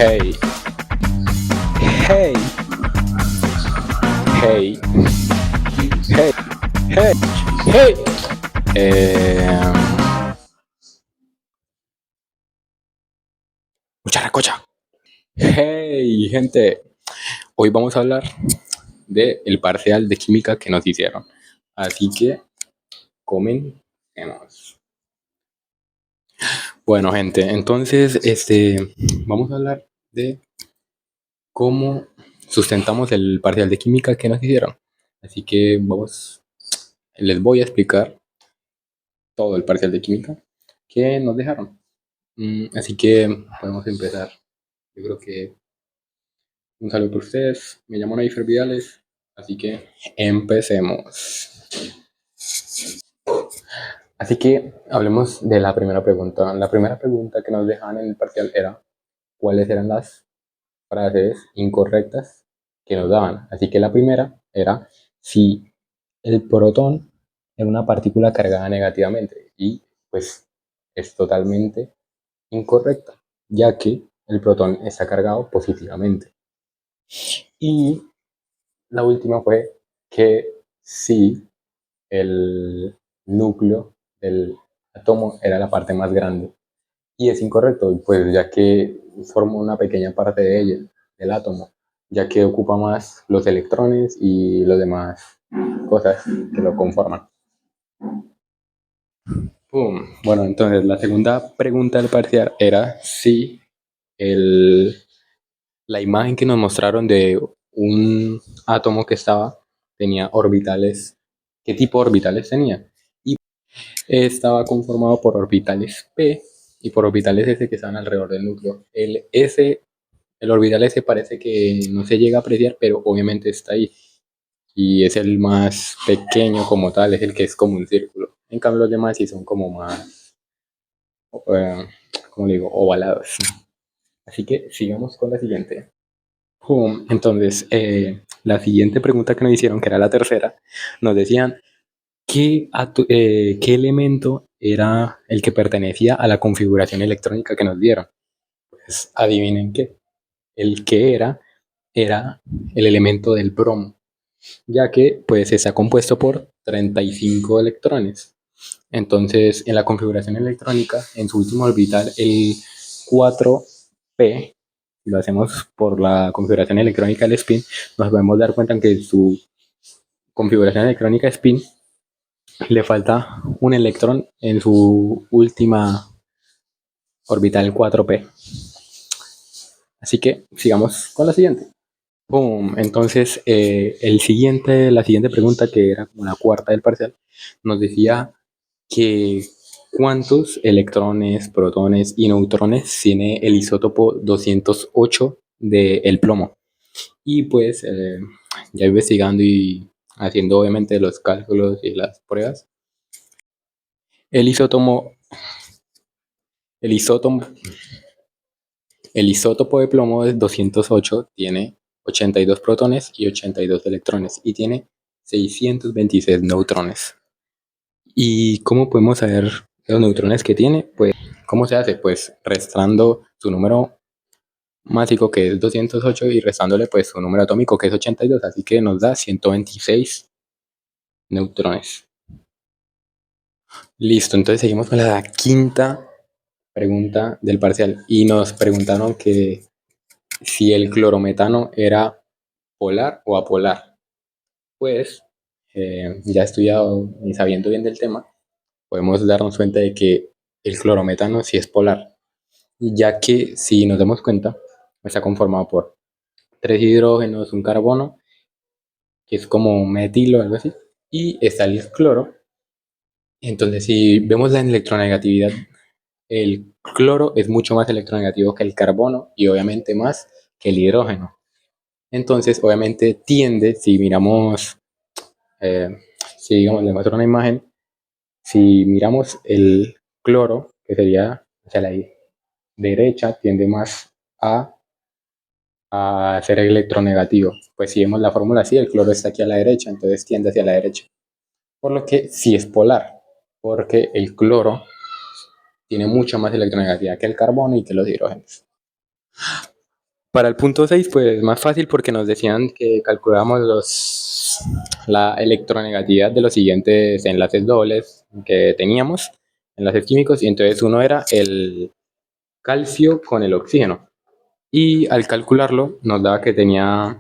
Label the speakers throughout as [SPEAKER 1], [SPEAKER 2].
[SPEAKER 1] Hey, hey, hey, hey, hey, hey. Eh, Mucha recocha. Hey, gente. Hoy vamos a hablar del parcial de química que nos hicieron. Así que comencemos. Bueno, gente, entonces, vamos a hablar de cómo sustentamos el parcial de química que nos hicieron. Así que les voy a explicar todo el parcial de química que nos dejaron. Así que podemos empezar. Yo creo que un saludo por ustedes. Me llamo Naifer Vidales, así que empecemos. Así que hablemos de la primera pregunta. La primera pregunta que nos dejaban en el parcial era cuáles eran las frases incorrectas que nos daban. Así que la primera era si el protón era una partícula cargada negativamente, y pues es totalmente incorrecta, ya que el protón está cargado positivamente. Y la última fue que si el núcleo del átomo era la parte más grande. Y es incorrecto, pues ya que forma una pequeña parte de ella, del átomo, ya que ocupa más los electrones y los demás cosas que lo conforman. ¡Pum! Bueno, entonces la segunda pregunta del parcial era si el, la imagen que nos mostraron de un átomo que tenía orbitales, ¿qué tipo de orbitales tenía? Y estaba conformado por orbitales p y por orbitales s que estaban alrededor del núcleo. El orbital s parece que no se llega a apreciar, pero obviamente está ahí. Y es el más pequeño como tal, es el que es como un círculo. En cambio los demás sí son como más, eh, como le digo, ovalados. Así que sigamos con la siguiente. Entonces, la siguiente pregunta que nos hicieron, que era la tercera, nos decían qué elemento era el que pertenecía a la configuración electrónica que nos dieron. Pues adivinen qué. El que era el elemento del bromo, ya que pues está compuesto por 35 electrones. Entonces, en la configuración electrónica, en su último orbital, el 4p, si lo hacemos por la configuración electrónica del spin, nos podemos dar cuenta que su configuración electrónica spin le falta un electrón en su última orbital 4p. Así que sigamos con la siguiente. Boom. Entonces, la siguiente pregunta, que era como la cuarta del parcial, nos decía que cuántos electrones, protones y neutrones tiene el isótopo 208 del plomo. Y pues, ya investigando y haciendo obviamente los cálculos y las pruebas, el isótopo, el isótopo, el isótopo de plomo de 208 tiene 82 protones y 82 electrones y tiene 626 neutrones. ¿Y cómo podemos saber los neutrones que tiene? Pues, ¿cómo se hace? Pues restando su número másico, que es 208, y restándole pues su número atómico, que es 82, así que nos da 126 neutrones. Listo, entonces seguimos con la quinta pregunta del parcial y nos preguntaron que si el clorometano era polar o apolar. Pues, ya estudiado y sabiendo bien del tema, podemos darnos cuenta de que el clorometano sí es polar, ya que si nos damos cuenta, está conformado por 3 hidrógenos, un carbono, que es como un metilo o algo así, y está el cloro. Entonces, si vemos la electronegatividad, el cloro es mucho más electronegativo que el carbono y obviamente más que el hidrógeno. Entonces, obviamente tiende, si miramos, eh, si digamos, le muestro una imagen, si miramos el cloro, que sería hacia la derecha, tiende más a ser electronegativo. Pues si vemos la fórmula así, el cloro está aquí a la derecha, entonces tiende hacia la derecha. Por lo que sí es polar, porque el cloro tiene mucha más electronegatividad que el carbono y que los hidrógenos. Para el punto 6 pues más fácil porque nos decían que calculamos la electronegatividad de los siguientes enlaces dobles que teníamos, enlaces químicos, y entonces uno era el calcio con el oxígeno. Y al calcularlo nos daba que tenía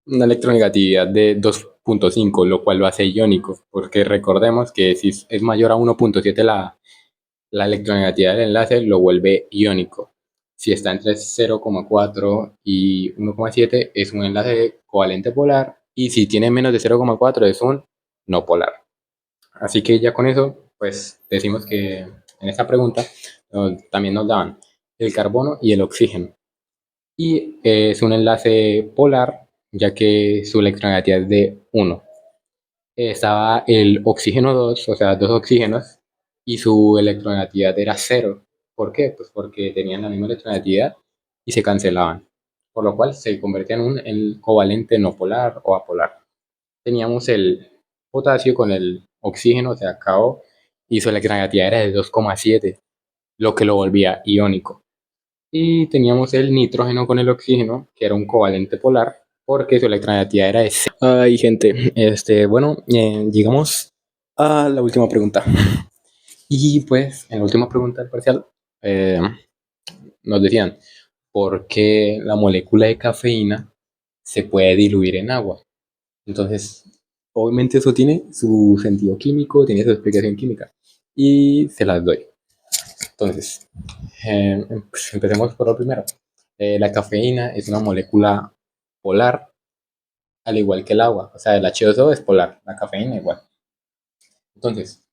[SPEAKER 1] una electronegatividad de 2.5, lo cual lo hace iónico, porque recordemos que si es mayor a 1.7 la electronegatividad del enlace, lo vuelve iónico. Si está entre 0,4 y 1,7 es un enlace covalente polar, y si tiene menos de 0,4 es un no polar. Así que ya con eso, pues decimos que en esta pregunta también nos daban el carbono y el oxígeno. Y es un enlace polar, ya que su electronegatividad es de 1. Estaba el oxígeno 2, o sea, dos oxígenos, y su electronegatividad era 0. ¿Por qué? Pues porque tenían la misma electronegatividad y se cancelaban, por lo cual se convertía en un covalente no polar o apolar. Teníamos el potasio con el oxígeno, o sea, KO, y su electronegatividad era de 2,7, lo que lo volvía iónico. Y teníamos el nitrógeno con el oxígeno, que era un covalente polar, porque su electronegatividad era de 0. Ay, gente, bueno, llegamos a la última pregunta. Y pues, en la última pregunta del parcial, eh, nos decían, ¿por qué la molécula de cafeína se puede diluir en agua? Entonces, obviamente eso tiene su sentido químico, tiene su explicación química. Y se las doy. Entonces, pues empecemos por lo primero. La cafeína es una molécula polar, al igual que el agua. O sea, el H2O es polar, la cafeína igual. Entonces,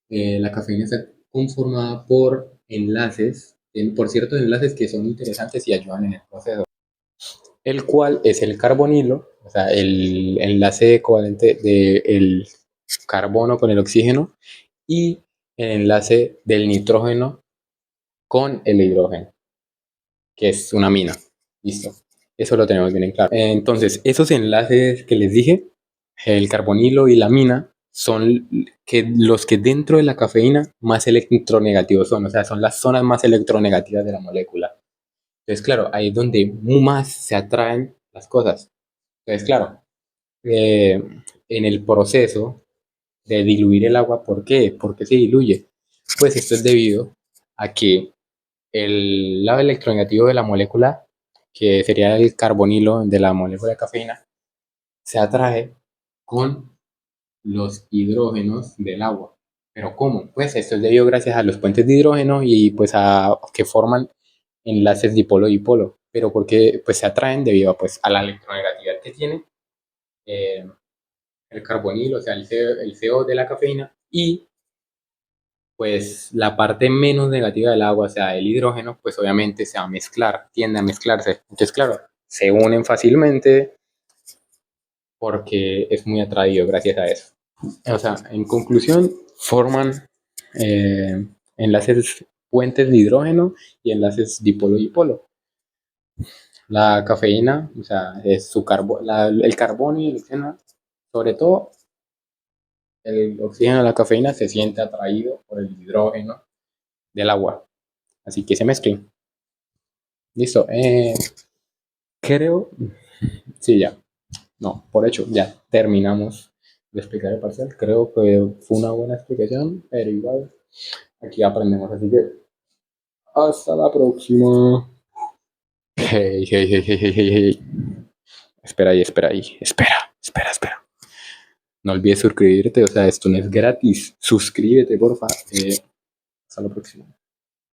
[SPEAKER 1] la cafeína está conformada por enlaces, por ciertos enlaces que son interesantes y ayudan en el proceso. El cual es el carbonilo, o sea, el enlace covalente del carbono con el oxígeno, y el enlace del nitrógeno con el hidrógeno, que es una mina. Listo. Eso lo tenemos bien en claro. Entonces, esos enlaces que les dije, el carbonilo y la mina, son los que dentro de la cafeína más electronegativos son, o sea, son las zonas más electronegativas de la molécula. Entonces, claro, ahí es donde más se atraen las cosas. Entonces, claro, eh, en el proceso de diluir el agua, ¿por qué? ¿Por qué se diluye? Pues esto es debido a que el lado electronegativo de la molécula, que sería el carbonilo de la molécula de cafeína, se atrae con los hidrógenos del agua. ¿Pero cómo? Pues esto es debido gracias a los puentes de hidrógeno y pues a que forman enlaces dipolo-dipolo. Pero porque pues se atraen debido a, pues, a la electronegatividad que tiene eh, el carbonilo, o sea, el CO de la cafeína, y pues la parte menos negativa del agua, o sea, el hidrógeno, pues obviamente se va a mezclar, tiende a mezclarse. Entonces, claro, se unen fácilmente porque es muy atraído gracias a eso. O sea, en conclusión, forman eh, enlaces puentes de hidrógeno y enlaces dipolo-dipolo. La cafeína, o sea, es el carbono y el oxígeno, sobre todo el oxígeno de la cafeína se siente atraído por el hidrógeno del agua, así que se mezclan. Listo. Creo, sí, ya. No, por hecho, ya terminamos de explicar el parcial. Creo que fue una buena explicación, pero igual aquí aprendemos. Así que hasta la próxima. Hey, hey, hey, hey, hey, hey, hey. Espera ahí, espera ahí. Espera. No olvides suscribirte, o sea, esto no es gratis. Suscríbete, porfa. Hasta la próxima.